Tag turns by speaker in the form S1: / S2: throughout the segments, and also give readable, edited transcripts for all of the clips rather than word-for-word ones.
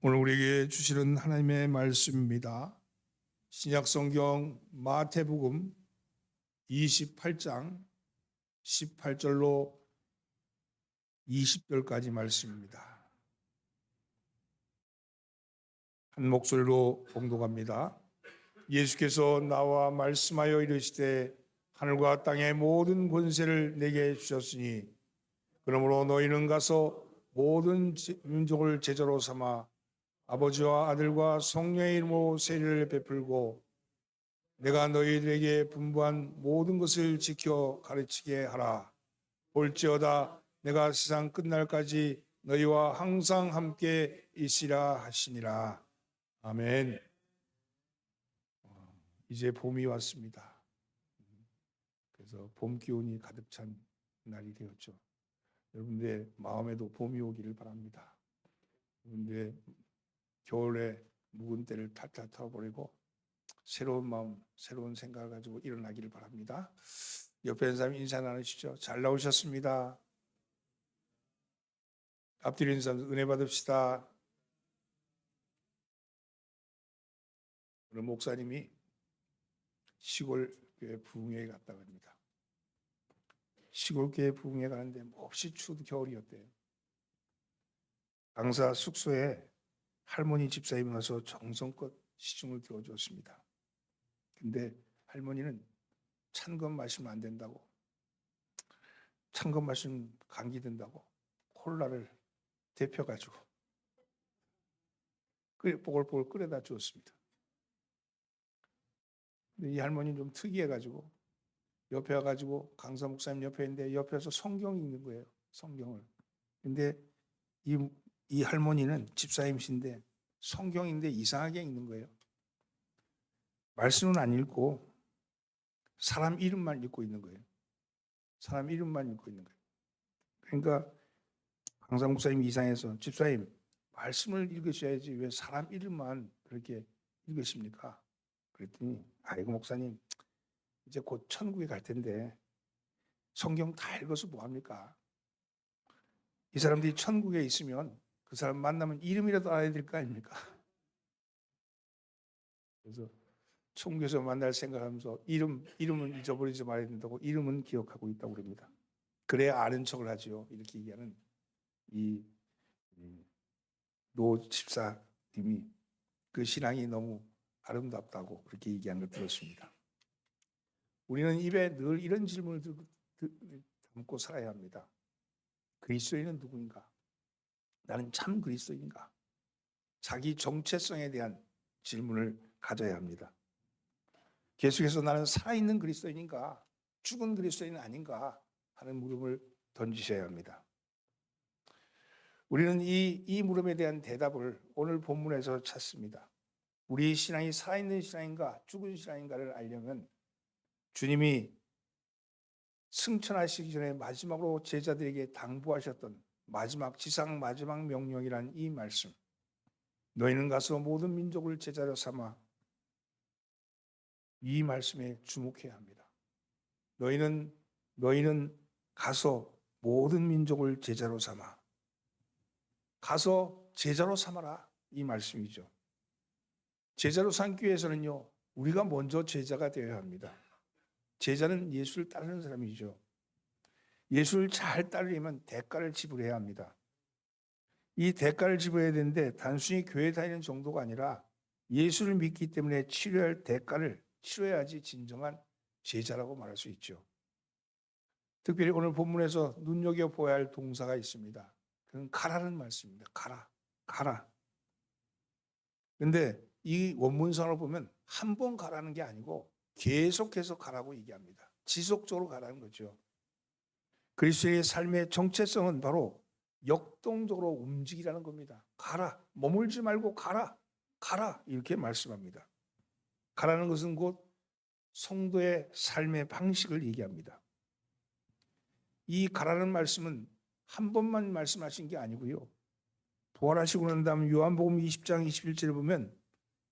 S1: 오늘 우리에게 주시는 하나님의 말씀입니다. 신약성경 마태복음 28장 18절로 20절까지 말씀입니다. 한 목소리로 봉독합니다. 예수께서 나와 말씀하여 이르시되 하늘과 땅의 모든 권세를 내게 주셨으니 그러므로 너희는 가서 모든 민족을 제자로 삼아 아버지와 아들과 성령의 이름으로 세례를 베풀고 내가 너희들에게 분부한 모든 것을 지켜 가르치게 하라. 볼지어다 내가 세상 끝날까지 너희와 항상 함께 있으리라 하시니라. 아멘. 이제 봄이 왔습니다. 그래서 봄 기운이 가득 찬 날이 되었죠. 여러분들의 마음에도 봄이 오기를 바랍니다. 여러분들의 겨울에 묵은 때를 탈탈 털어버리고 새로운 마음, 새로운 생각을 가지고 일어나기를 바랍니다. 옆에 있는 사람 인사 나누시죠. 잘 나오셨습니다. 앞뒤로 있는 사람 은혜 받읍시다. 오늘 목사님이 시골 교회 부흥회에 갔다고 합니다. 시골 교회 부흥회 가는데 몹시 추운 겨울이었대요. 강사 숙소에 할머니 집사님이 와서 정성껏 시중을 들어주었습니다. 근데 할머니는 찬 것 마시면 안 된다고, 찬 것 마시면 감기 든다고 콜라를 데펴가지고 뽀글뽀글 끓여다 주었습니다. 근데 이 할머니는 좀 특이해가지고 옆에 와가지고 강사 목사님 옆에 있는데 옆에서 성경 읽는 거예요. 성경을. 근데 이 할머니는 집사님이신데 성경인데 이상하게 읽는 거예요. 말씀은 안 읽고 사람 이름만 읽고 있는 거예요. 사람 이름만 읽고 있는 거예요. 그러니까 강사 목사님이 이상해서 집사님 말씀을 읽으셔야지 왜 사람 이름만 그렇게 읽으십니까? 그랬더니 아이고 목사님 이제 곧 천국에 갈 텐데 성경 다 읽어서 뭐합니까? 이 사람들이 천국에 있으면 그 사람 만나면 이름이라도 알아야 될 거 아닙니까? 그래서 천국에서 만날 생각하면서 이름은 잊어버리지 말아야 된다고 이름은 기억하고 있다고 그럽니다. 그래야 아는 척을 하지요. 이렇게 얘기하는 이노 집사님이 그 신앙이 너무 아름답다고 그렇게 얘기한 걸 들었습니다. 우리는 입에 늘 이런 질문을 담고 살아야 합니다. 그리스도인은 누구인가? 나는 참 그리스도인가? 자기 정체성에 대한 질문을 가져야 합니다. 계속해서 나는 살아있는 그리스도인인가? 죽은 그리스도인은 아닌가? 하는 물음을 던지셔야 합니다. 우리는 이 물음에 대한 대답을 오늘 본문에서 찾습니다. 우리 신앙이 살아있는 신앙인가 죽은 신앙인가를 알려면 주님이 승천하시기 전에 마지막으로 제자들에게 당부하셨던 지상 마지막 명령이란 이 말씀, 너희는 가서 모든 민족을 제자로 삼아, 이 말씀에 주목해야 합니다. 너희는 가서 모든 민족을 제자로 삼아, 가서 제자로 삼아라, 이 말씀이죠. 제자로 삼기 위해서는요, 우리가 먼저 제자가 되어야 합니다. 제자는 예수를 따르는 사람이죠. 예수를 잘 따르려면 대가를 지불해야 합니다. 이 대가를 지불해야 되는데 단순히 교회 다니는 정도가 아니라 예수를 믿기 때문에 치료할 대가를 치러야지 진정한 제자라고 말할 수 있죠. 특별히 오늘 본문에서 눈여겨보아야 할 동사가 있습니다. 그건 가라는 말씀입니다. 가라. 그런데 이 원문상으로 보면 한 번 가라는 게 아니고 계속해서 가라고 얘기합니다. 지속적으로 가라는 거죠. 그리스도의 삶의 정체성은 바로 역동적으로 움직이라는 겁니다. 가라. 머물지 말고 가라. 이렇게 말씀합니다. 가라는 것은 곧 성도의 삶의 방식을 얘기합니다. 이 가라는 말씀은 한 번만 말씀하신 게 아니고요. 부활하시고 난 다음 요한복음 20장 21절에 보면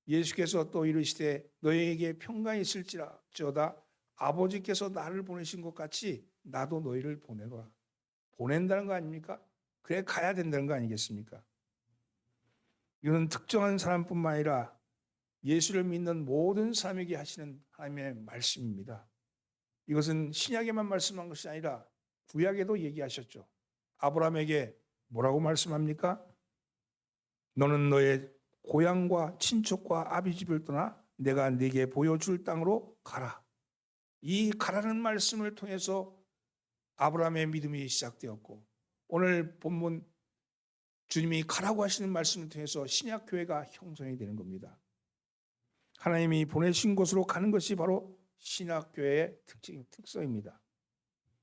S1: 예수께서 또 이르시되 너희에게 평강이 있을지어다 아버지께서 나를 보내신 것 같이 나도 너희를 보내라. 보낸다는 거 아닙니까? 그래 가야 된다는 거 아니겠습니까? 이는 특정한 사람뿐만 아니라 예수를 믿는 모든 사람에게 하시는 하나님의 말씀입니다. 이것은 신약에만 말씀한 것이 아니라 구약에도 얘기하셨죠. 아브라함에게 뭐라고 말씀합니까? 너는 너의 고향과 친척과 아비 집을 떠나 내가 네게 보여줄 땅으로 가라. 이 가라는 말씀을 통해서 아브라함의 믿음이 시작되었고, 오늘 본문 주님이 가라고 하시는 말씀을 통해서 신약 교회가 형성이 되는 겁니다. 하나님이 보내신 곳으로 가는 것이 바로 신약 교회의 특성입니다.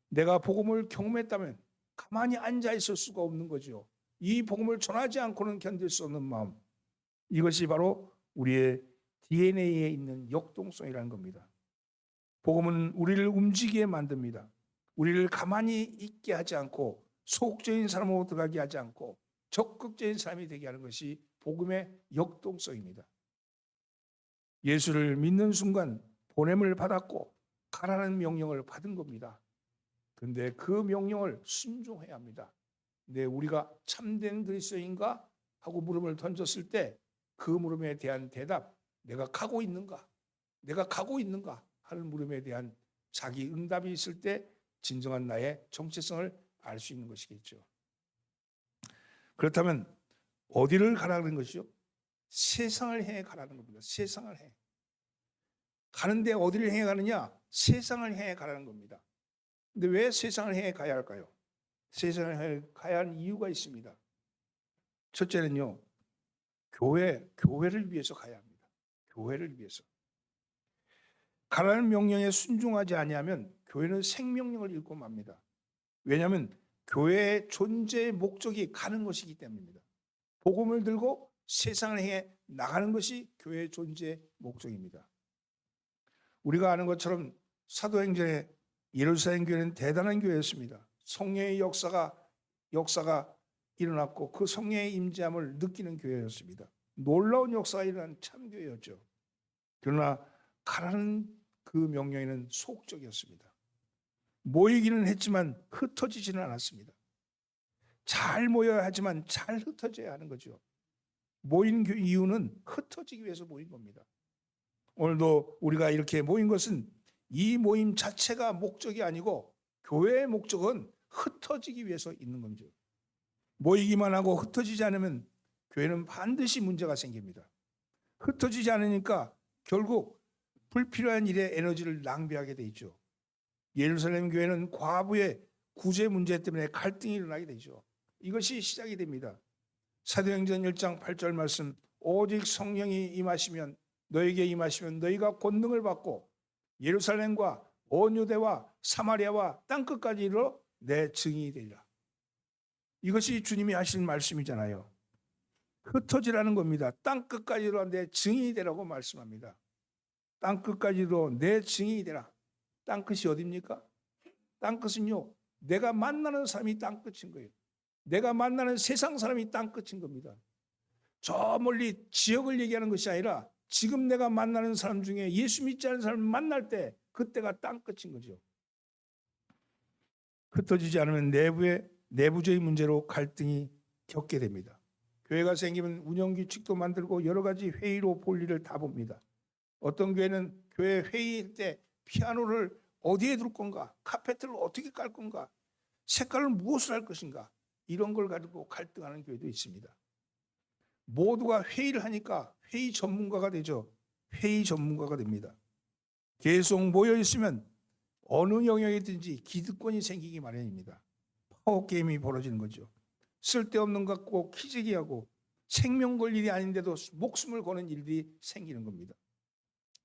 S1: 내가 복음을 경험했다면 가만히 앉아 있을 수가 없는 거죠. 이 복음을 전하지 않고는 견딜 수 없는 마음. 이것이 바로 우리의 DNA에 있는 역동성이라는 겁니다. 복음은 우리를 움직이게 만듭니다. 우리를 가만히 있게 하지 않고 소극적인 사람으로 들어가게 하지 않고 적극적인 사람이 되게 하는 것이 복음의 역동성입니다. 예수를 믿는 순간 보냄을 받았고 가라는 명령을 받은 겁니다. 그런데 그 명령을 순종해야 합니다. 근데 우리가 참된 그리스도인가 하고 물음을 던졌을 때 그 물음에 대한 대답, 내가 가고 있는가? 내가 가고 있는가? 하는 물음에 대한 자기 응답이 있을 때 진정한 나의 정체성을 알 수 있는 것이겠죠. 그렇다면 어디를 가라는 것이요? 세상을 향해 가라는 겁니다. 세상을 향해. 가는데 어디를 향해 가느냐? 세상을 향해 가라는 겁니다. 근데 왜 세상을 향해 가야 할까요? 세상을 향해 가야 하는 이유가 있습니다. 첫째는요, 교회를 위해서 가야 합니다. 교회를 위해서. 가라는 명령에 순종하지 아니하면 교회는 생명력을 잃고 맙니다. 왜냐하면 교회의 존재의 목적이 가는 것이기 때문입니다. 복음을 들고 세상을 향해 나가는 것이 교회의 존재의 목적입니다. 우리가 아는 것처럼 사도행전에 예루살렘 교회는 대단한 교회였습니다. 성령의 역사가 일어났고 그 성령의 임재함을 느끼는 교회였습니다. 놀라운 역사가 일어난 참교회였죠. 그러나 가라는 그 명령에는 소극적이었습니다. 모이기는 했지만 흩어지지는 않았습니다. 잘 모여야 하지만 잘 흩어져야 하는 거죠. 모인 이유는 흩어지기 위해서 모인 겁니다. 오늘도 우리가 이렇게 모인 것은 이 모임 자체가 목적이 아니고 교회의 목적은 흩어지기 위해서 있는 거죠. 모이기만 하고 흩어지지 않으면 교회는 반드시 문제가 생깁니다. 흩어지지 않으니까 결국 불필요한 일에 에너지를 낭비하게 돼 있죠. 예루살렘 교회는 과부의 구제 문제 때문에 갈등이 일어나게 되죠. 이것이 시작이 됩니다. 사도행전 1장 8절 말씀, 오직 성령이 임하시면 너에게 임하시면 너희가 권능을 받고 예루살렘과 온 유대와 사마리아와 땅끝까지 이르러 내 증인이 되리라. 이것이 주님이 하신 말씀이잖아요. 흩어지라는 겁니다. 땅끝까지 이르러 내 증인이 되라고 말씀합니다. 땅끝까지 이르러 내 증인이 되라. 땅끝이 어디입니까? 땅끝은요, 내가 만나는 사람이 땅끝인 거예요. 내가 만나는 세상 사람이 땅끝인 겁니다. 저 멀리 지역을 얘기하는 것이 아니라 지금 내가 만나는 사람 중에 예수 믿지 않는 사람을 만날 때 그때가 땅끝인 거죠. 흩어지지 않으면 내부적인 문제로 갈등이 겪게 됩니다. 교회가 생기면 운영규칙도 만들고 여러 가지 회의로 볼 일을 다 봅니다. 어떤 교회는 교회 회의일 때 피아노를 어디에 둘 건가? 카페트를 어떻게 깔 건가? 색깔을 무엇을 할 것인가? 이런 걸 가지고 갈등하는 교회도 있습니다. 모두가 회의를 하니까 회의 전문가가 되죠. 회의 전문가가 됩니다. 계속 모여 있으면 어느 영역이든지 기득권이 생기기 마련입니다. 파워게임이 벌어지는 거죠. 쓸데없는 것 갖고 키재기하고 생명 걸 일이 아닌데도 목숨을 거는 일들이 생기는 겁니다.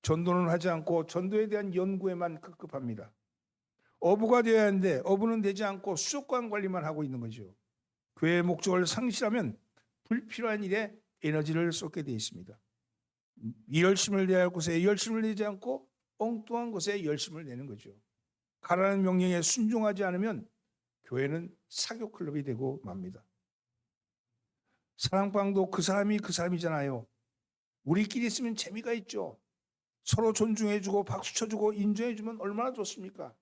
S1: 전도는 하지 않고 전도에 대한 연구에만 급급합니다. 어부가 되어야 하는데 어부는 되지 않고 수족관 관리만 하고 있는 거죠. 교회의 목적을 상실하면 불필요한 일에 에너지를 쏟게 되어 있습니다. 이 열심을 내야 할 곳에 열심을 내지 않고 엉뚱한 곳에 열심을 내는 거죠. 가라는 명령에 순종하지 않으면 교회는 사교 클럽이 되고 맙니다. 사랑방도 그 사람이잖아요. 우리끼리 있으면 재미가 있죠. 서로 존중해주고 박수 쳐주고 인정해주면 얼마나 좋습니까?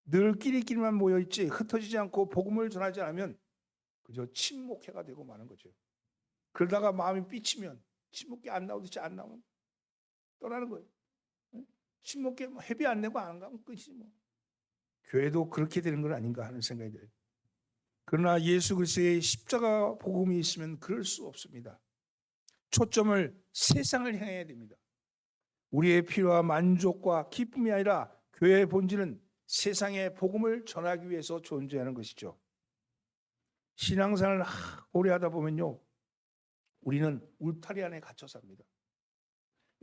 S1: 늘 끼리끼리만 모여있지 흩어지지 않고 복음을 전하지 않으면 그저 침묵회가 되고 마는 거죠. 그러다가 마음이 삐치면 친목계 안 나오듯이 안 나오면 떠나는 거예요. 친목계 회비 안 내고 안 가면 끝이지 뭐. 교회도 그렇게 되는 건 아닌가 하는 생각이 들어요. 그러나 예수 그리스도의 십자가 복음이 있으면 그럴 수 없습니다. 초점을 세상을 향해야 됩니다. 우리의 필요와 만족과 기쁨이 아니라 교회의 본질은 세상에 복음을 전하기 위해서 존재하는 것이죠. 신앙생활을 오래 하다 보면요, 우리는 울타리 안에 갇혀 삽니다.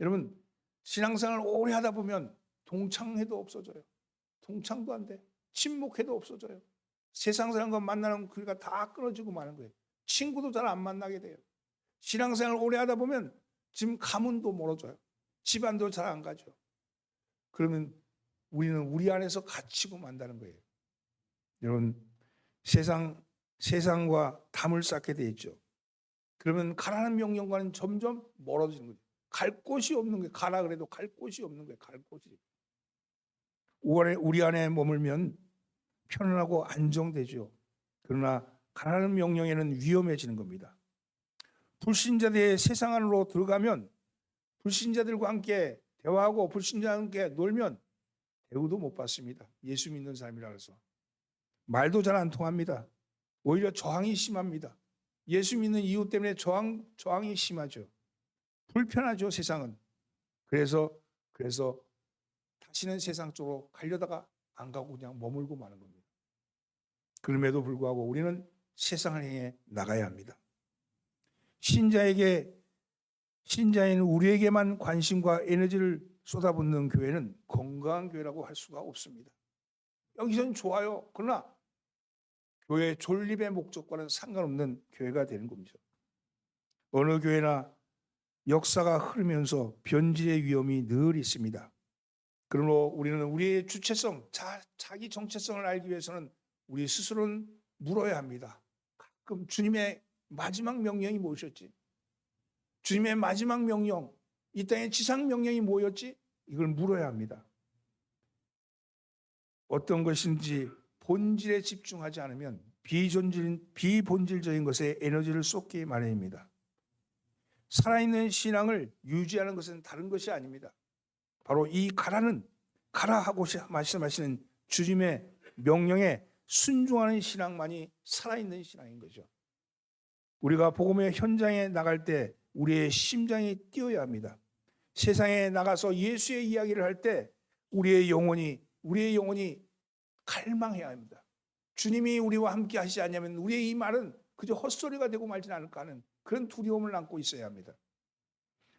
S1: 여러분, 신앙생활을 오래 하다 보면 동창회도 없어져요. 동창도 안 돼. 친목회도 없어져요. 세상 사람과 만나는 그가 다 끊어지고 마는 거예요. 친구도 잘 안 만나게 돼요. 신앙생활을 오래 하다 보면 지금 가문도 멀어져요. 집안도 잘 안 가죠. 그러면 우리는 우리 안에서 갇히고 만다는 거예요. 여러분, 세상과 담을 쌓게 돼 있죠. 그러면 가라는 명령과는 점점 멀어지는 거죠. 갈 곳이 없는 거예요. 가라 그래도 갈 곳이 없는 거예요. 갈 곳이. 우리 안에 머물면 편안하고 안정되죠. 그러나 가라는 명령에는 위험해지는 겁니다. 불신자들의 세상 안으로 들어가면 불신자들과 함께 대화하고 불신자와 함께 놀면 대우도 못 받습니다. 예수 믿는 사람이라 해서. 말도 잘 안 통합니다. 오히려 저항이 심합니다. 예수 믿는 이유 때문에 저항이 심하죠. 불편하죠, 세상은. 그래서 다시는 세상 쪽으로 가려다가 안 가고 그냥 머물고 마는 겁니다. 그럼에도 불구하고 우리는 세상을 향해 나가야 합니다. 신자인 우리에게만 관심과 에너지를 쏟아붓는 교회는 건강한 교회라고 할 수가 없습니다. 여기서는 좋아요. 그러나 교회 존립의 목적과는 상관없는 교회가 되는 겁니다. 어느 교회나 역사가 흐르면서 변질의 위험이 늘 있습니다. 그러므로 우리는 우리의 주체성, 자기 정체성을 알기 위해서는 우리 스스로는 물어야 합니다. 가끔 주님의 마지막 명령이 무엇이었지? 주님의 마지막 명령, 이 땅의 지상 명령이 뭐였지? 이걸 물어야 합니다. 어떤 것인지 본질에 집중하지 않으면 비본질적인 것에 에너지를 쏟기 마련입니다. 살아있는 신앙을 유지하는 것은 다른 것이 아닙니다. 바로 이 가라 하고 말씀하시는 주님의 명령에 순종하는 신앙만이 살아있는 신앙인 거죠. 우리가 복음의 현장에 나갈 때 우리의 심장이 뛰어야 합니다. 세상에 나가서 예수의 이야기를 할 때 우리의 영혼이 갈망해야 합니다. 주님이 우리와 함께 하시지 않냐면 우리의 이 말은 그저 헛소리가 되고 말지는 않을까 하는 그런 두려움을 안고 있어야 합니다.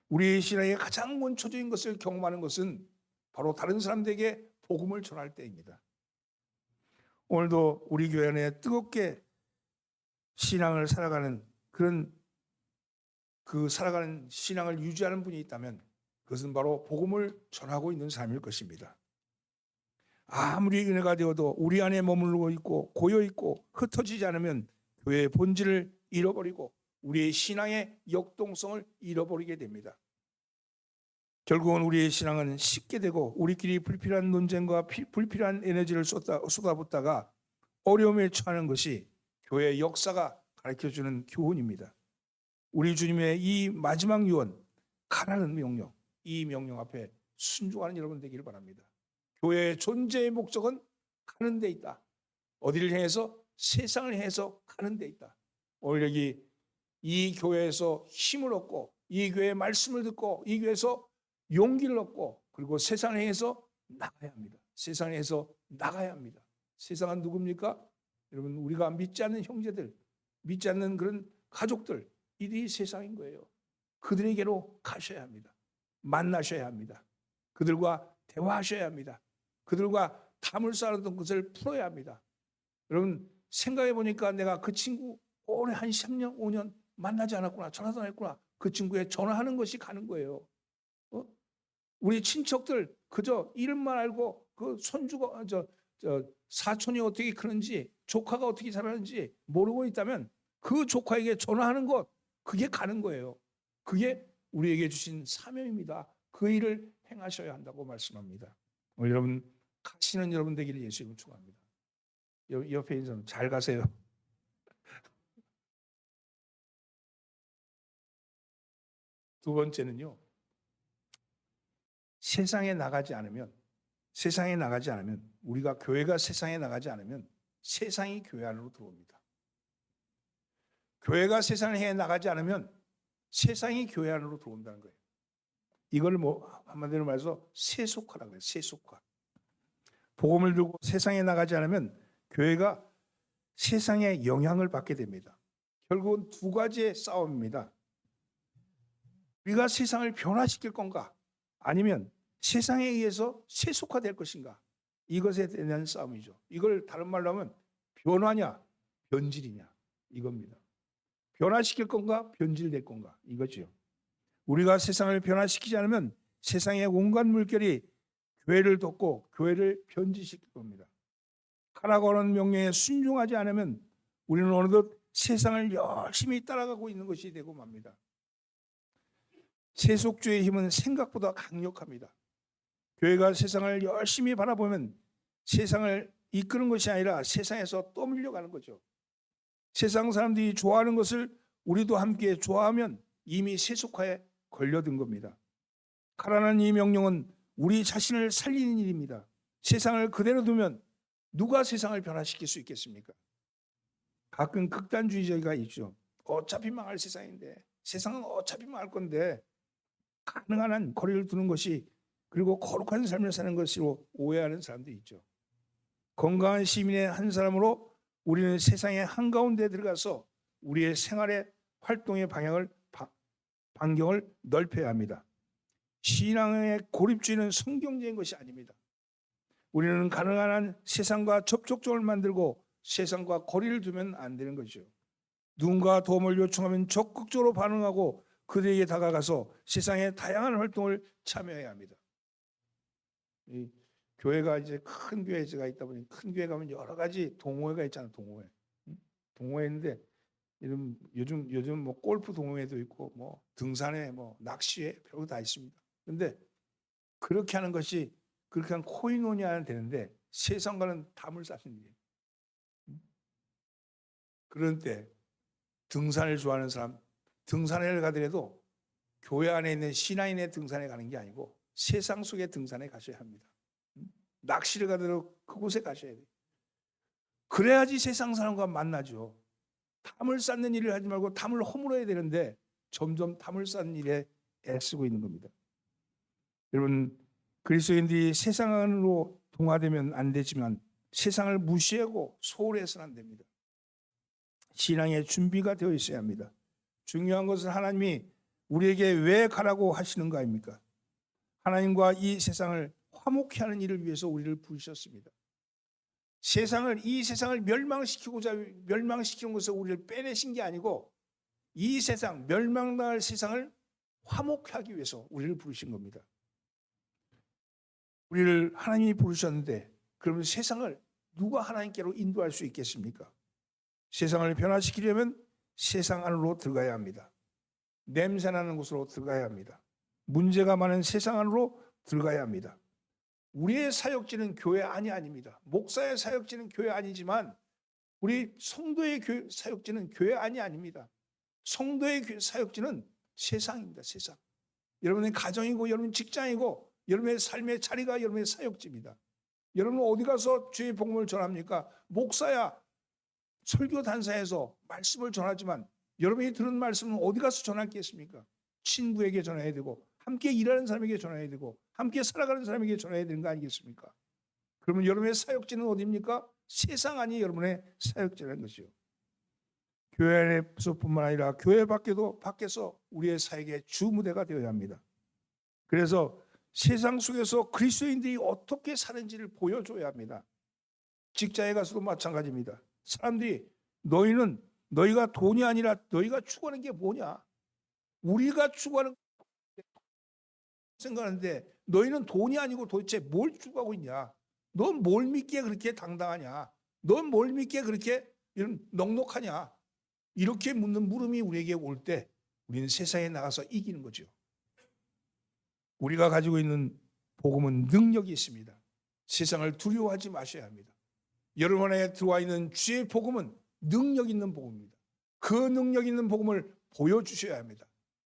S1: 우리의 신앙의 가장 원초적인 것을 경험하는 것은 바로 다른 사람들에게 복음을 전할 때입니다. 오늘도 우리 교회 안에 뜨겁게 신앙을 살아가는 살아가는 신앙을 유지하는 분이 있다면 그것은 바로 복음을 전하고 있는 삶일 것입니다. 아무리 은혜가 되어도 우리 안에 머물고 있고 고여 있고 흩어지지 않으면 교회의 본질을 잃어버리고 우리의 신앙의 역동성을 잃어버리게 됩니다. 결국은 우리의 신앙은 식게 되고 우리끼리 불필요한 논쟁과 불필요한 에너지를 쏟아붓다가 어려움에 처하는 것이 교회의 역사가 가르쳐주는 교훈입니다. 우리 주님의 이 마지막 유언, 가라는 명령, 이 명령 앞에 순종하는 여러분 되기를 바랍니다. 교회의 존재의 목적은 가는 데 있다. 어디를 향해서? 세상을 향해서 가는 데 있다. 오늘 여기 이 교회에서 힘을 얻고 이 교회의 말씀을 듣고 이 교회에서 용기를 얻고 그리고 세상을 향해서 나가야 합니다. 세상을 향해서 나가야 합니다. 세상은 누굽니까? 여러분, 우리가 믿지 않는 형제들, 믿지 않는 그런 가족들, 이들이 세상인 거예요. 그들에게로 가셔야 합니다. 만나셔야 합니다. 그들과 대화하셔야 합니다. 그들과 담을 쌓았던 것을 풀어야 합니다. 여러분, 생각해 보니까 내가 그 친구 오래 한 3년, 5년 만나지 않았구나. 전화도 안 했구나. 그 친구에 전화하는 것이 가는 거예요. 우리 친척들 그저 이름만 알고 그 손주가 사촌이 어떻게 크는지 조카가 어떻게 자라는지 모르고 있다면 그 조카에게 전화하는 것 그게 가는 거예요. 그게 우리에게 주신 사명입니다. 그 일을 행하셔야 한다고 말씀합니다. 여러분 가시는 여러분 되기를 예수 이름으로 축원합니다. 옆에 있는 사람 잘 가세요. 두 번째는요. 세상에 나가지 않으면 우리가 교회가 세상에 나가지 않으면 세상이 교회 안으로 들어옵니다. 교회가 세상에 나가지 않으면 세상이 교회 안으로 들어온다는 거예요. 이걸 한마디로 말해서 세속화라고 해요. 세속화. 복음을 들고 세상에 나가지 않으면 교회가 세상의 영향을 받게 됩니다. 결국은 두 가지의 싸움입니다. 우리가 세상을 변화시킬 건가? 아니면 세상에 의해서 세속화될 것인가? 이것에 대한 싸움이죠. 이걸 다른 말로 하면 변화냐, 변질이냐 이겁니다. 변화시킬 건가, 변질될 건가 이거죠. 우리가 세상을 변화시키지 않으면 세상의 온갖 물결이 교회를 덮고 교회를 변질시킬 겁니다. 하라고 하는 명령에 순종하지 않으면 우리는 어느덧 세상을 열심히 따라가고 있는 것이 되고 맙니다. 세속주의 힘은 생각보다 강력합니다. 교회가 세상을 열심히 바라보면 세상을 이끄는 것이 아니라 세상에서 떠밀려가는 거죠. 세상 사람들이 좋아하는 것을 우리도 함께 좋아하면 이미 세속화에 걸려든 겁니다. 가라는 이 명령은 우리 자신을 살리는 일입니다. 세상을 그대로 두면 누가 세상을 변화시킬 수 있겠습니까? 가끔 극단주의자가 있죠. 어차피 망할 세상인데, 세상은 어차피 망할 건데 가능한 한 거리를 두는 것이, 그리고 거룩한 삶을 사는 것으로 오해하는 사람도 있죠. 건강한 시민의 한 사람으로 우리는 세상의 한가운데 들어가서 우리의 생활의 활동의 반경을 넓혀야 합니다. 신앙의 고립주의는 성경적인 것이 아닙니다. 우리는 가능한 한 세상과 접촉점을 만들고 세상과 거리를 두면 안 되는 거죠. 누군가 도움을 요청하면 적극적으로 반응하고 그들에게 다가가서 세상의 다양한 활동을 참여해야 합니다. 이 교회가 이제 큰 교회가 있다 보니 큰 교회 가면 여러 가지 동호회가 있잖아요. 동호회 있는데 요즘 뭐 골프 동호회도 있고 뭐 등산회, 뭐 낚시회 별거 다 있습니다. 그런데 그렇게 하는 것이 그렇게 한 코인원이 되는데 세상과는 담을 쌓는 일이에요. 그런 때 등산을 좋아하는 사람, 등산회를 가더라도 교회 안에 있는 신앙인의 등산에 가는 게 아니고 세상 속의 등산에 가셔야 합니다. 낚시를 가더라도 그곳에 가셔야 돼요. 그래야지 세상 사람과 만나죠. 담을 쌓는 일을 하지 말고 담을 허물어야 되는데 점점 담을 쌓는 일에 애쓰고 있는 겁니다. 여러분, 그리스도인들이 세상 안으로 동화되면 안 되지만 세상을 무시하고 소홀해서는 안 됩니다. 신앙의 준비가 되어 있어야 합니다. 중요한 것은 하나님이 우리에게 왜 가라고 하시는가 아닙니까? 하나님과 이 세상을 화목케 하는 일을 위해서 우리를 부르셨습니다. 이 세상을 멸망시키는 것을 우리를 빼내신 게 아니고 이 세상, 멸망당할 세상을 화목케 하기 위해서 우리를 부르신 겁니다. 우리를 하나님이 부르셨는데 그러면 세상을 누가 하나님께로 인도할 수 있겠습니까? 세상을 변화시키려면 세상 안으로 들어가야 합니다. 냄새나는 곳으로 들어가야 합니다. 문제가 많은 세상 안으로 들어가야 합니다. 우리의 사역지는 교회 안이 아닙니다. 목사의 사역지는 교회 아니지만 우리 성도의 사역지는 교회 안이 아닙니다. 성도의 사역지는 세상입니다. 세상. 여러분의 가정이고 여러분 직장이고 여러분의 삶의 자리가 여러분의 사역지입니다. 여러분은 어디 가서 주의 복음을 전합니까? 목사야 설교 단사에서 말씀을 전하지만 여러분이 들은 말씀은 어디 가서 전하겠습니까? 친구에게 전해야 되고 함께 일하는 사람에게 전해야 되고 함께 살아가는 사람에게 전해야 되는 거 아니겠습니까? 그러면 여러분의 사역지는 어디입니까? 세상 안이 여러분의 사역지라는 것이요. 교회 안에서뿐만 아니라 교회 밖에서 우리의 사역의 주무대가 되어야 합니다. 그래서 세상 속에서 그리스도인들이 어떻게 사는지를 보여줘야 합니다. 직장에 가서도 마찬가지입니다. 사람들이 너희가 돈이 아니라 너희가 추구하는 게 뭐냐? 우리가 추구하는 생각하는데 너희는 돈이 아니고 도대체 뭘 추구하고 있냐? 넌 뭘 믿기에 그렇게 당당하냐? 넌 뭘 믿기에 그렇게 넉넉하냐? 이렇게 묻는 물음이 우리에게 올 때 우리는 세상에 나가서 이기는 거죠. 우리가 가지고 있는 복음은 능력이 있습니다. 세상을 두려워하지 마셔야 합니다. 여러분 안에 들어와 있는 주의 복음은 능력 있는 복음입니다. 그 능력 있는 복음을 보여주셔야 합니다.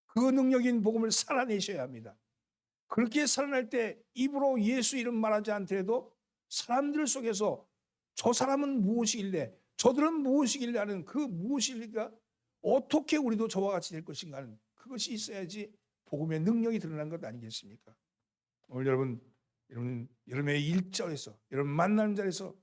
S1: 그 능력인 복음을 살아내셔야 합니다. 그렇게 살아날 때 입으로 예수 이름 말하지 않더라도 사람들 속에서 저 사람은 무엇이길래 저들은 무엇이길래 하는 그 무엇일까? 어떻게 우리도 저와 같이 될 것인가 하는 그것이 있어야지 복음의 능력이 드러난 것 아니겠습니까? 오늘 여러분의 일자리에서 여러분 만나는 자리에서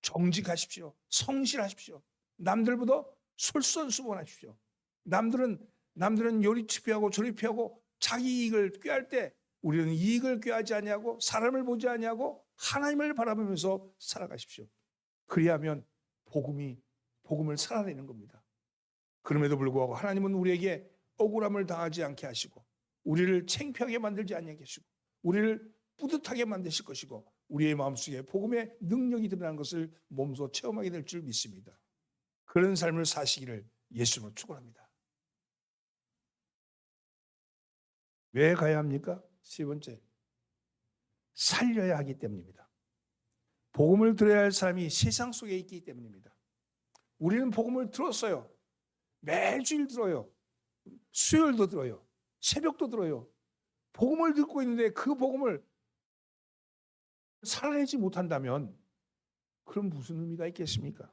S1: 정직하십시오. 성실하십시오. 남들보다 솔선수범하십시오. 남들은 요리 피하고 저리 피하고 자기 이익을 꾀할 때 우리는 이익을 꾀하지 아니하고 사람을 보지 아니하고 하나님을 바라보면서 살아가십시오. 그리하면 복음을 살아내는 겁니다. 그럼에도 불구하고 하나님은 우리에게 억울함을 당하지 않게 하시고 우리를 창피하게 만들지 않게 하시고 우리를 뿌듯하게 만드실 것이고 우리의 마음속에 복음의 능력이 드러나는 것을 몸소 체험하게 될 줄 믿습니다. 그런 삶을 사시기를 예수님으로 축원합니다. 왜 가야 합니까? 세 번째, 살려야 하기 때문입니다. 복음을 들어야 할 사람이 세상 속에 있기 때문입니다. 우리는 복음을 들었어요. 매주일 들어요. 수요일도 들어요. 새벽도 들어요. 복음을 듣고 있는데 그 복음을 살아내지 못한다면 그럼 무슨 의미가 있겠습니까?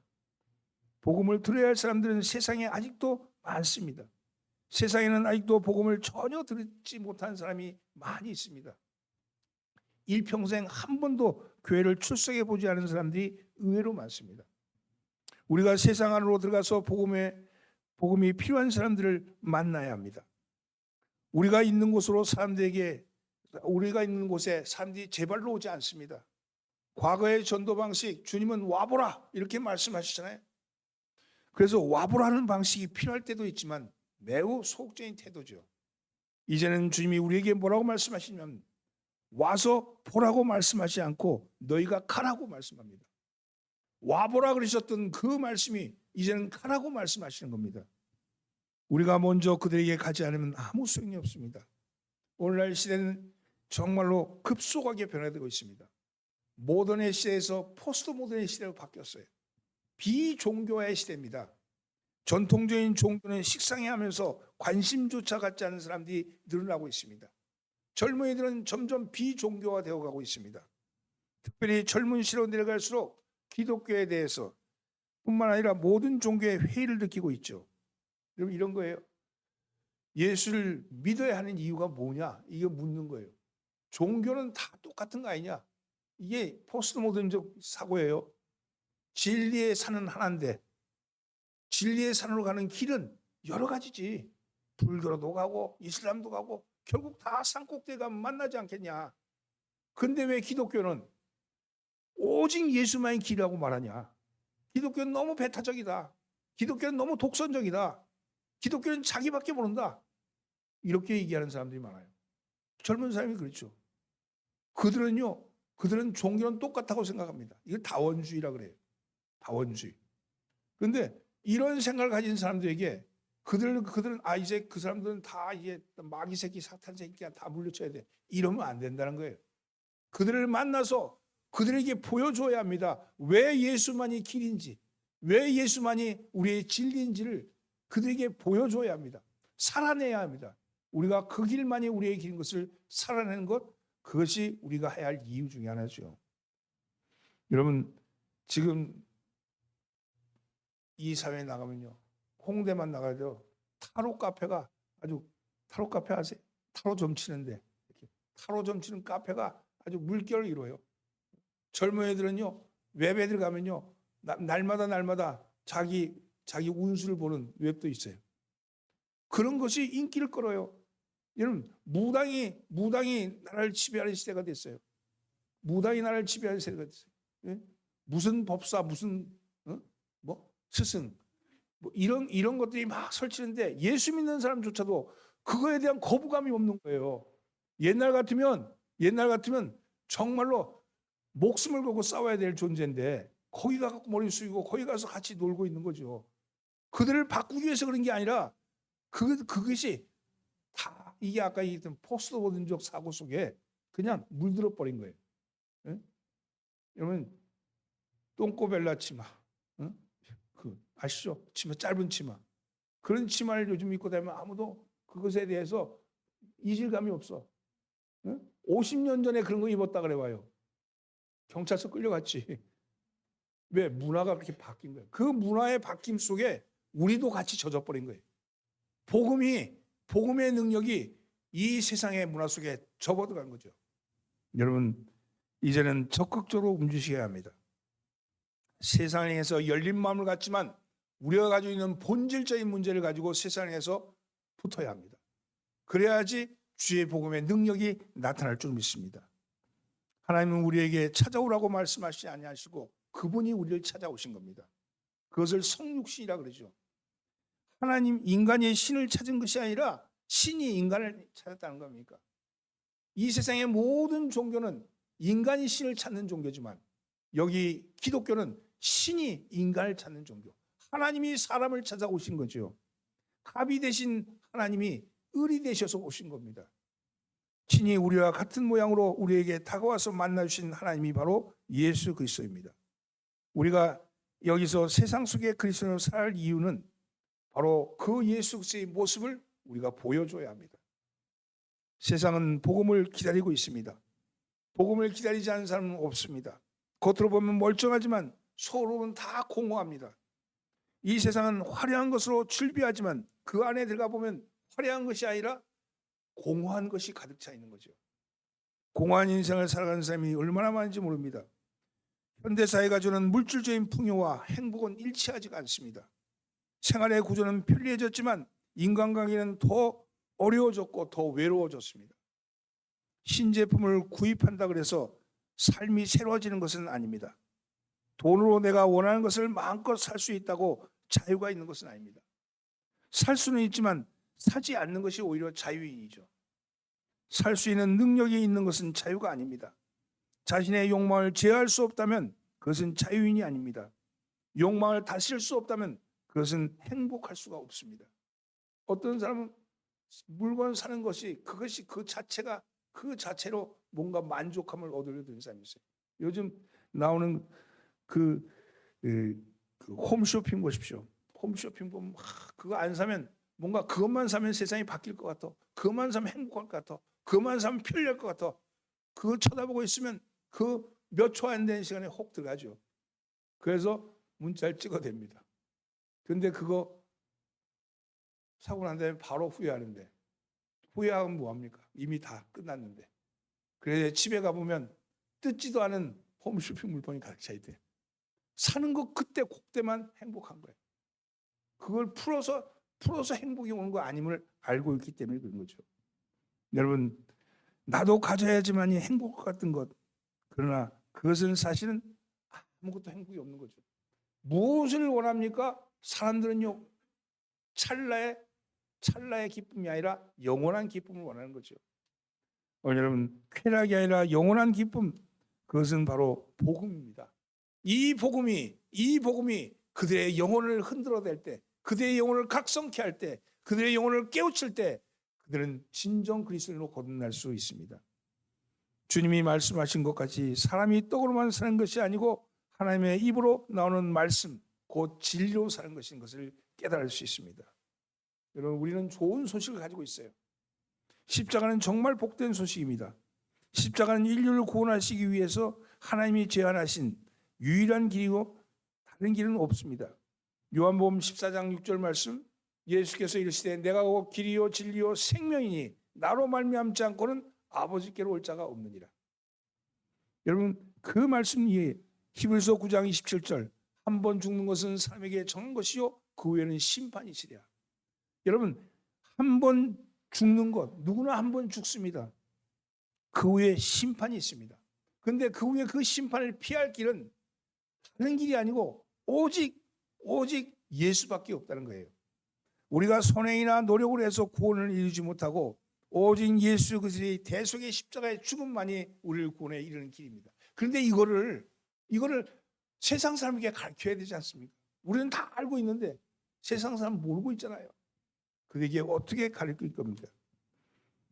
S1: 복음을 들어야 할 사람들은 세상에 아직도 많습니다. 세상에는 아직도 복음을 전혀 듣지 못한 사람이 많이 있습니다. 일평생 한 번도 교회를 출석해 보지 않은 사람들이 의외로 많습니다. 우리가 세상 안으로 들어가서 복음이 필요한 사람들을 만나야 합니다. 우리가 있는 곳에 사람들이 제발로 오지 않습니다. 과거의 전도 방식, 주님은 와보라 이렇게 말씀하시잖아요. 그래서 와보라는 방식이 필요할 때도 있지만 매우 소극적인 태도죠. 이제는 주님이 우리에게 뭐라고 말씀하시냐면 와서 보라고 말씀하지 않고 너희가 가라고 말씀합니다. 와보라 그러셨던 그 말씀이 이제는 가라고 말씀하시는 겁니다. 우리가 먼저 그들에게 가지 않으면 아무 소용이 없습니다. 오늘날 시대는 정말로 급속하게 변화되고 있습니다. 모던의 시대에서 포스트 모던의 시대로 바뀌었어요. 비종교화의 시대입니다. 전통적인 종교는 식상해하면서 관심조차 갖지 않는 사람들이 늘어나고 있습니다. 젊은이들은 점점 비종교화되어 가고 있습니다. 특별히 젊은 시대로 내려갈수록 기독교에 대해서 뿐만 아니라 모든 종교의 회의를 느끼고 있죠. 여러분 이런 거예요. 예수를 믿어야 하는 이유가 뭐냐? 이거 묻는 거예요. 종교는 다 똑같은 거 아니냐? 이게 포스트 모던적 사고예요. 진리의 산은 하나인데 진리의 산으로 가는 길은 여러 가지지. 불교로도 가고 이슬람도 가고 결국 다 산꼭대기에 가면 만나지 않겠냐. 근데 왜 기독교는 오직 예수만이 길이라고 말하냐. 기독교는 너무 배타적이다. 기독교는 너무 독선적이다. 기독교는 자기밖에 모른다. 이렇게 얘기하는 사람들이 많아요. 젊은 사람이 그렇죠. 그들은 종교는 똑같다고 생각합니다. 이걸 다원주의라 그래요. 다원주의. 그런데 이런 생각을 가진 사람들에게 그들은 이제 그 사람들은 다 이제 마귀 새끼 사탄 새끼가 다 물리쳐야 돼. 이러면 안 된다는 거예요. 그들을 만나서 그들에게 보여줘야 합니다. 왜 예수만이 길인지, 왜 예수만이 우리의 진리인지를 그들에게 보여줘야 합니다. 살아내야 합니다. 우리가 그 길만이 우리의 길인 것을 살아내는 것, 그것이 우리가 해야 할 이유 중에 하나죠. 여러분 지금 이 사회에 나가면요, 홍대만 나가도 타로 카페가 타로 카페 아세요? 타로 점 치는데 타로 점 치는 카페가 아주 물결을 이뤄요. 젊은 애들은요, 웹에 들어가면요, 날마다 자기 운수를 보는 웹도 있어요. 그런 것이 인기를 끌어요. 여러분 무당이 나라를 지배하는 시대가 됐어요. 무당이 나라를 지배하는 시대가 됐어요. 예? 무슨 법사 무슨 스승 이런 것들이 막 설치는데 예수 믿는 사람조차도 그거에 대한 거부감이 없는 거예요. 옛날 같으면 정말로 목숨을 걸고 싸워야 될 존재인데 거기 가서 머리 숙이고 거기 가서 같이 놀고 있는 거죠. 그들을 바꾸기 위해서 그런 게 아니라 그것이 다 이게 아까 얘기했던 포스트 모던적 사고 속에 그냥 물들어 버린 거예요. 예? 여러분 똥꼬벨라 치마, 아시죠? 치마, 짧은 치마. 그런 치마를 요즘 입고 다니면 아무도 그것에 대해서 이질감이 없어. 응? 50년 전에 그런 거 입었다 그래 봐요. 경찰서 끌려갔지. 왜? 문화가 그렇게 바뀐 거예요. 그 문화의 바뀜 속에 우리도 같이 젖어버린 거예요. 복음의 능력이 이 세상의 문화 속에 접어들어간 거죠. 여러분, 이제는 적극적으로 움직여야 합니다. 세상에서 열린 마음을 갖지만 우리가 가지고 있는 본질적인 문제를 가지고 세상에서 붙어야 합니다. 그래야지 주의 복음의 능력이 나타날 줄 믿습니다. 하나님은 우리에게 찾아오라고 말씀하시지 아니하시고 그분이 우리를 찾아오신 겁니다. 그것을 성육신이라 그러죠. 하나님, 인간이 신을 찾은 것이 아니라 신이 인간을 찾았다는 겁니까? 이 세상의 모든 종교는 인간이 신을 찾는 종교지만 여기 기독교는 신이 인간을 찾는 종교. 하나님이 사람을 찾아오신 거죠. 갑이 되신 하나님이 을이 되셔서 오신 겁니다. 신이 우리와 같은 모양으로 우리에게 다가와서 만나주신 하나님이 바로 예수 그리스도입니다. 우리가 여기서 세상 속에 그리스도로 살 이유는 바로 그 예수 그리스도의 모습을 우리가 보여줘야 합니다. 세상은 복음을 기다리고 있습니다. 복음을 기다리지 않는 사람은 없습니다. 겉으로 보면 멀쩡하지만 속으로는 다 공허합니다. 이 세상은 화려한 것으로 출비하지만 그 안에 들어가 보면 화려한 것이 아니라 공허한 것이 가득 차 있는 거죠. 공허한 인생을 살아가는 사람이 얼마나 많은지 모릅니다. 현대사회가 주는 물질적인 풍요와 행복은 일치하지가 않습니다. 생활의 구조는 편리해졌지만 인간관계는 더 어려워졌고 더 외로워졌습니다. 신제품을 구입한다 그래서 삶이 새로워지는 것은 아닙니다. 돈으로 내가 원하는 것을 마음껏 살 수 있다고 자유가 있는 것은 아닙니다. 살 수는 있지만 사지 않는 것이 오히려 자유이죠. 살 수 있는 능력이 있는 것은 자유가 아닙니다. 자신의 욕망을 제어할 수 없다면 그것은 자유인이 아닙니다. 욕망을 다스릴 수 없다면 그것은 행복할 수가 없습니다. 어떤 사람은 물건 사는 것이 그것이 그 자체로 뭔가 만족함을 얻으려 드는 사람이 있어요. 요즘 나오는 그 홈쇼핑 보십시오. 홈쇼핑 보면 그거 안 사면 뭔가 그것만 사면 세상이 바뀔 것 같아. 그것만 사면 행복할 것 같아. 그것만 사면 편리할 것 같아. 그걸 쳐다보고 있으면 그 몇 초 안 되는 시간에 혹 들어가죠. 그래서 문자를 찍어댑니다. 근데 그거 사고 난 다음에 바로 후회하는데 후회하면 뭐합니까? 이미 다 끝났는데. 그래서 집에 가보면 뜯지도 않은 홈쇼핑 물건이 가득 차 있대. 사는 거 그때만 행복한 거예요. 그걸 풀어서 행복이 오는 거 아님을 알고 있기 때문에 그런 거죠. 여러분, 나도 가져야지만이 행복 같은 것. 그러나 그것은 사실은 아무것도 행복이 없는 거죠. 무엇을 원합니까? 사람들은요, 찰나의 기쁨이 아니라 영원한 기쁨을 원하는 거죠. 여러분, 쾌락이 아니라 영원한 기쁨, 그것은 바로 복음입니다. 이 복음이 그들의 영혼을 흔들어댈 때, 그들의 영혼을 각성케 할 때, 그들의 영혼을 깨우칠 때 그들은 진정 그리스도인으로 거듭날 수 있습니다. 주님이 말씀하신 것 같이 사람이 떡으로만 사는 것이 아니고 하나님의 입으로 나오는 말씀, 곧 진리로 사는 것인 것을 깨달을 수 있습니다. 여러분, 우리는 좋은 소식을 가지고 있어요. 십자가는 정말 복된 소식입니다. 십자가는 인류를 구원하시기 위해서 하나님이 제안하신 유일한 길이고 다른 길은 없습니다. 요한복음 14장 6절 말씀, 예수께서 이르시되 내가 곧 길이요 진리요 생명이니 나로 말미암지 않고는 아버지께로 올 자가 없느니라. 여러분, 그 말씀 이해 히브리서 9장 27절, 한 번 죽는 것은 사람에게 정한 것이요 그 후에는 심판이시랴. 여러분, 한 번 죽는 것, 누구나 한 번 죽습니다. 그 후에 심판이 있습니다. 그런데 그 후에 그 심판을 피할 길은 다른 길이 아니고 오직 예수밖에 없다는 거예요. 우리가 선행이나 노력을 해서 구원을 이루지 못하고 오직 예수 그리스도의 대속의 십자가의 죽음만이 우리를 구원에 이르는 길입니다. 그런데 이거를 세상 사람에게 가르쳐야 되지 않습니까? 우리는 다 알고 있는데 세상 사람 모르고 있잖아요. 그에게 어떻게 가르칠 겁니까?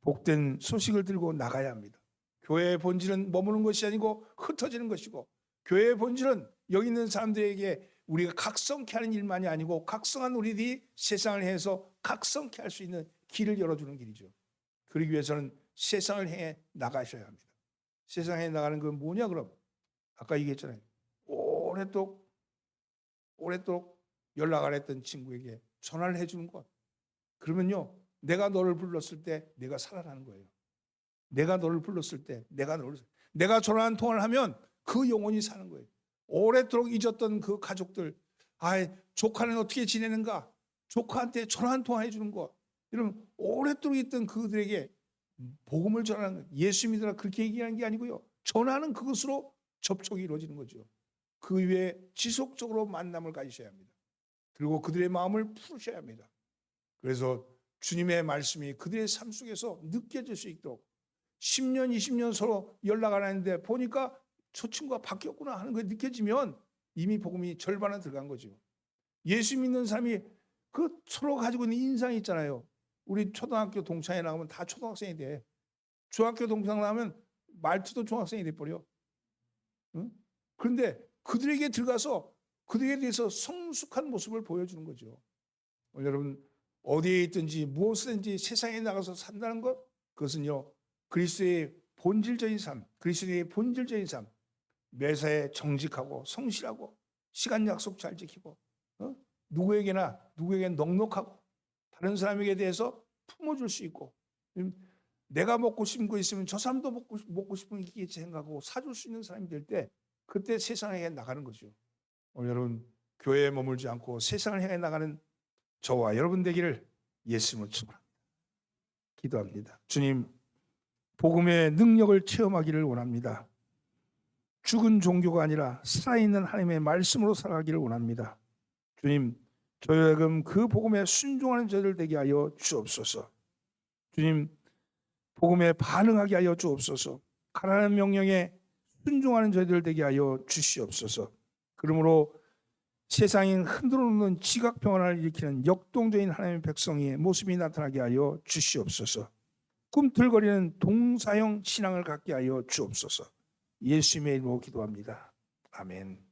S1: 복된 소식을 들고 나가야 합니다. 교회의 본질은 머무는 것이 아니고 흩어지는 것이고, 교회의 본질은 여기 있는 사람들에게 우리가 각성케 하는 일만이 아니고 각성한 우리들이 세상을 해서 각성케 할 수 있는 길을 열어주는 길이죠. 그러기 위해서는 세상을 향해 나가셔야 합니다. 세상에 나가는 건 뭐냐 그럼? 아까 얘기했잖아요. 오랫도록 연락 안 했던 친구에게 전화를 해주는 것. 그러면요, 내가 너를 불렀을 때 내가 살아나는 거예요. 내가 너를 불렀을 때 내가 전화 한 통화를 하면 그 영혼이 사는 거예요. 오랫도록 잊었던 그 가족들, 조카는 어떻게 지내는가? 조카한테 전화 한 통화 해주는 거. 이러면 오랫도록 있던 그들에게 복음을 전하는 거예요. 예수 믿으라 그렇게 얘기하는 게 아니고요. 전하는 그것으로 접촉이 이루어지는 거죠. 그 위에 지속적으로 만남을 가지셔야 합니다. 그리고 그들의 마음을 풀으셔야 합니다. 그래서 주님의 말씀이 그들의 삶 속에서 느껴질 수 있도록 10년, 20년 서로 연락 안 하는데 보니까 저 친구가 바뀌었구나 하는 게 느껴지면 이미 복음이 절반은 들어간 거죠. 예수 믿는 사람이 그 서로 가지고 있는 인상이 있잖아요. 우리 초등학교 동창회 나가면 다 초등학생이 돼. 중학교 동창 나가면 말투도 중학생이 돼버려. 응? 그런데 그들에게 들어가서 그들에 대해서 성숙한 모습을 보여주는 거죠. 여러분 어디에 있든지 무엇이든지 세상에 나가서 산다는 것, 그것은요 그리스도의 본질적인 삶, 그리스도의 본질적인 삶, 매사에 정직하고 성실하고 시간 약속 잘 지키고 누구에게 넉넉하고 다른 사람에게 대해서 품어줄 수 있고, 내가 먹고 싶은 거 있으면 저 사람도 먹고 싶은 게 있겠지 생각하고 사줄 수 있는 사람이 될 때 그때 세상에 나가는 거죠. 여러분 교회에 머물지 않고 세상을 향해 나가는 저와 여러분 되기를 예수님으로 축원합니다. 기도합니다. 주님, 복음의 능력을 체험하기를 원합니다. 죽은 종교가 아니라 살아있는 하나님의 말씀으로 살아가기를 원합니다. 주님, 저희가 그 복음에 순종하는 저희들 되게 하여 주옵소서. 주님, 복음에 반응하게 하여 주옵소서. 가라는 명령에 순종하는 저희들 되게 하여 주시옵소서. 그러므로 세상이 흔들어 놓는 지각 평안을 일으키는 역동적인 하나님의 백성의 모습이 나타나게 하여 주시옵소서. 꿈틀거리는 동사형 신앙을 갖게 하여 주옵소서. 예수님의 이름으로 기도합니다. 아멘.